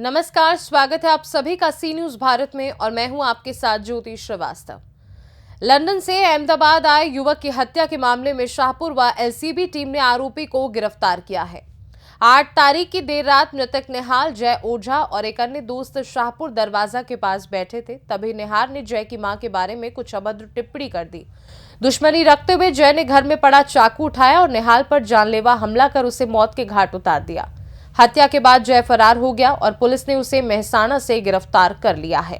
नमस्कार, स्वागत है आप सभी का सी न्यूज भारत में और मैं हूं आपके साथ ज्योति श्रीवास्तव। लंदन से अहमदाबाद आए युवक की हत्या के मामले में शाहपुर व एलसीबी टीम ने आरोपी को गिरफ्तार किया है। 8 तारीख की देर रात मृतक निहाल, जय ओझा और एक अन्य दोस्त शाहपुर दरवाजा के पास बैठे थे। तभी निहाल ने जय की मां के बारे में कुछ अभद्र टिप्पणी कर दी। दुश्मनी रखते हुए जय ने घर में पड़ा चाकू उठाया और निहाल पर जानलेवा हमला कर उसे मौत के घाट उतार दिया। हत्या के बाद जय फरार हो गया और पुलिस ने उसे मेहसाना से गिरफ्तार कर लिया है।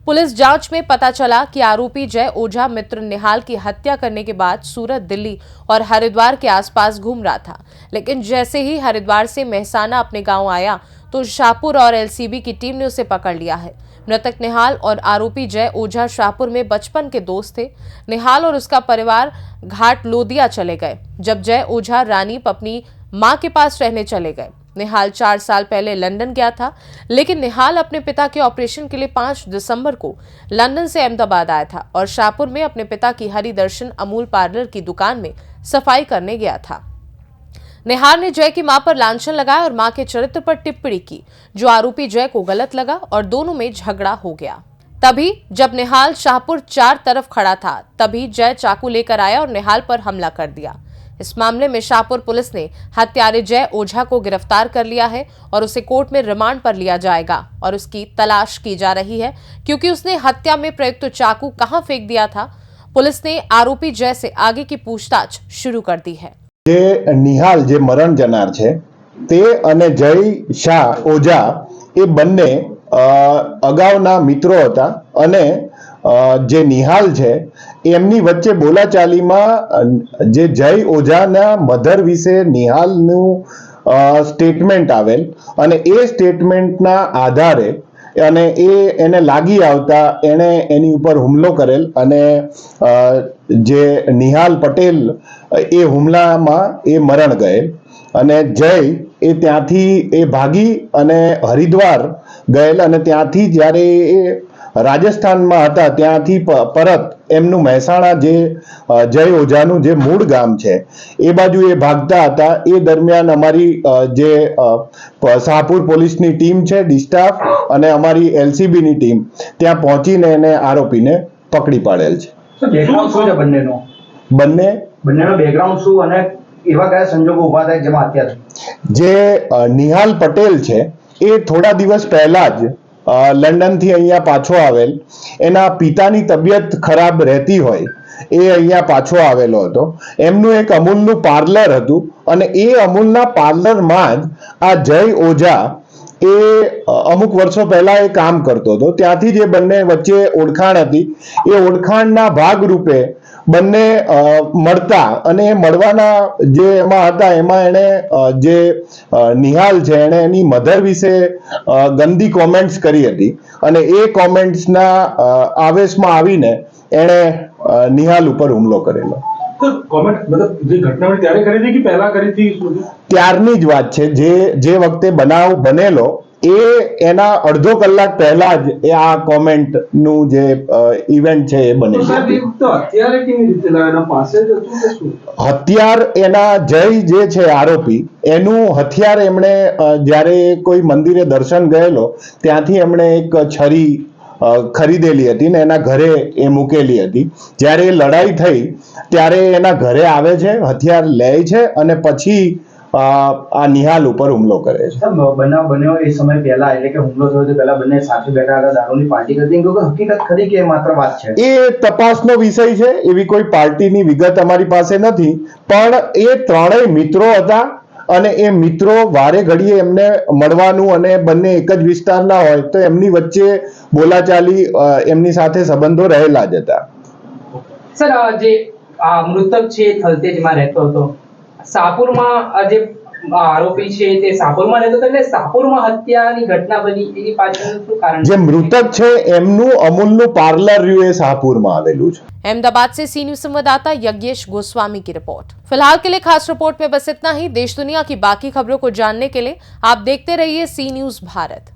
पुलिस जांच में पता चला कि आरोपी जय ओझा मित्र निहाल की हत्या करने के बाद सूरत, दिल्ली और हरिद्वार के आसपास घूम रहा था, लेकिन जैसे ही हरिद्वार से मेहसाना अपने गांव आया तो शाहपुर और एलसीबी की टीम ने उसे पकड़ लिया है। मृतक निहाल और आरोपी जय ओझा शाहपुर में बचपन के दोस्त थे। निहाल और उसका परिवार घाट लोदिया चले गए, जब जय ओझा रानीप अपनी मां के पास रहने चले गए। निहाल 4 साल पहले लंदन गया था, लेकिन निहाल अपने पिता के ऑपरेशन के लिए 5 दिसंबर को लंदन से अहमदाबाद आया था और शाहपुर में अपने पिता की हरि दर्शन अमूल पार्लर की दुकान में सफाई करने गया था। निहाल ने जय की मां पर लांछन लगाया और मां के चरित्र पर टिप्पणी की, जो आरोपी जय को गलत लगा और दोनों में झगड़ा हो गया। तभी जब निहाल शाहपुर 4 तरफ खड़ा था, तभी जय चाकू लेकर आया और निहाल पर हमला कर दिया। इस मामले में शाहपुर पुलिस ने हत्यारे जय ओझा को गिरफ्तार कर लिया है और उसे कोर्ट में रिमांड पर लिया जाएगा और उसकी तलाश की जा रही है, क्योंकि उसने हत्या में प्रयुक्त चाकू कहां फेंक दिया था। पुलिस ने आरोपी जय से आगे की पूछताछ शुरू कर दी है। जे निहाल जे मरण जनार छे ते अने जय शाह ओझा ए बंने अगाउना मित्रों हता अने जे निहाल छे एमनी वच्चे बोलाचालीमां जे जय ओझाना मधर विશે निहालનું સ્ટેટમેન્ટ આવેલ અને એ સ્ટેટમેન્ટના આધારે અને એને લાગી આવતા એને એની ઉપર હુમલો કરેલ અને જે નિહાલ પટેલ એ હુમલામાં એ મરણ ગયેલ અને જય એ ત્યાંથી એ ભાગી અને હરિદ્વાર ગયેલ અને ત્યાંથી જ્યારે એ રાજસ્થાનમાં હતા ત્યાંથી પરત એમનું મહેસાણા જે જય ઓઝાનું જે મૂળ ગામ છે એ બાજુ એ ભાગતા હતા। એ દરમિયાન અમારી જે શાહપુર પોલીસની ટીમ છે ડિસ્ટાફ અને અમારી એલસીબીની ટીમ ત્યાં પહોંચીને એને આરોપીને પકડી પાડેલ છે। બેકગ્રાઉન્ડ શું છે બંનેનો બેકગ્રાઉન્ડ શું અને એવા કયા સંજોગો ઉભા થાય જેમાં હત્યા થઈ? જે નિહાલ પટેલ છે એ થોડા દિવસ પહેલા જ લંડન થી અહીંયા પાછો આવેલ, એના પિતાની તબિયત ખરાબ રહેતી હોય એ અહીંયા પાછો આવેલો હતો। એમનું એક અમૂલનું પાર્લર હતું અને એ અમૂલના પાર્લરમાં જ આ જય ઓઝા એ અમુક વર્ષો પહેલા એ કામ કરતો હતો। ત્યાંથી જે બંને વચ્ચે ઓળખાણ હતી એ ઓળખાણના ભાગરૂપે બંને મળતા અને મળવાના જે એમાં હતા એમાં એણે જે નિહાલ છે એણે એની મધર વિશે ગંદી કોમેન્ટ્સ કરી હતી અને એ કોમેન્ટ્સના આવેશમાં આવીને એણે નિહાલ ઉપર હુમલો કરેલો। કોમેન્ટ मतलब જે ઘટના બની ત્યારે કરી હતી કે પહેલા કરી હતી? ત્યારની જ વાત છે। જે વખતે બનાવ બનેલો એ એના અડધો કલાક પહેલા જ એ આ કોમેન્ટ નું જે ઇવેન્ટ છે એ બને છે। તો અત્યારે કેવી રીતે એના પાસે જ હતું કે શું? હથિયાર એના જય જે છે આરોપી એનું હથિયાર એમણે જ્યારે કોઈ મંદિરે દર્શન ગયેલો ત્યાંથી એમણે એક છરી ખરીદેલી હતી ને એના ઘરે એ મૂકેલી હતી। જ્યારે લડાઈ થઈ ત્યારે એના ઘરે આવે છે, હથિયાર લે છે અને પછી આ નિહાલ ઉપર હુમલો કરે છે। બનાવ બન્યો એ સમય પહેલા એટલે કે હુમલો થયો તે પહેલા બંને સાથે બેઠા હતા, દારૂની પાર્ટી કરતી, હકીકત ખરી કે માત્ર વાત છે? એ તપાસનો વિષય છે। એવી કોઈ પાર્ટીની વિગત અમારી પાસે નથી, પણ એ ત્રણેય મિત્રો હતા અને એ મિત્રો વારે ઘડીએ એમને મળવાનું અને બંને એક જ વિસ્તારના હોય તો એમની વચ્ચે બોલાચાલી એમની સાથે સંબંધો રહેલા જ હતા। સર, જે મૃતક છે થલતેજમાં રહેતો હતો, શાહપુરમાં જે આરોપી છે તે શાહપુરમાં રહેતો હતો, એટલે શાહપુરમાં હત્યાની ઘટના બની એની પાછળનું શું કારણ? જે મૃતક છે એમનું અમૂલનું પાર્લર રહ્યું એ શાહપુરમાં આવેલું છે। अहमदाबाद से सी न्यूज संवाददाता यज्ञेश गोस्वामी की रिपोर्ट। फिलहाल के लिए खास रिपोर्ट में बस इतना ही। देश दुनिया की बाकी खबरों को जानने के लिए आप देखते रहिए सी न्यूज भारत।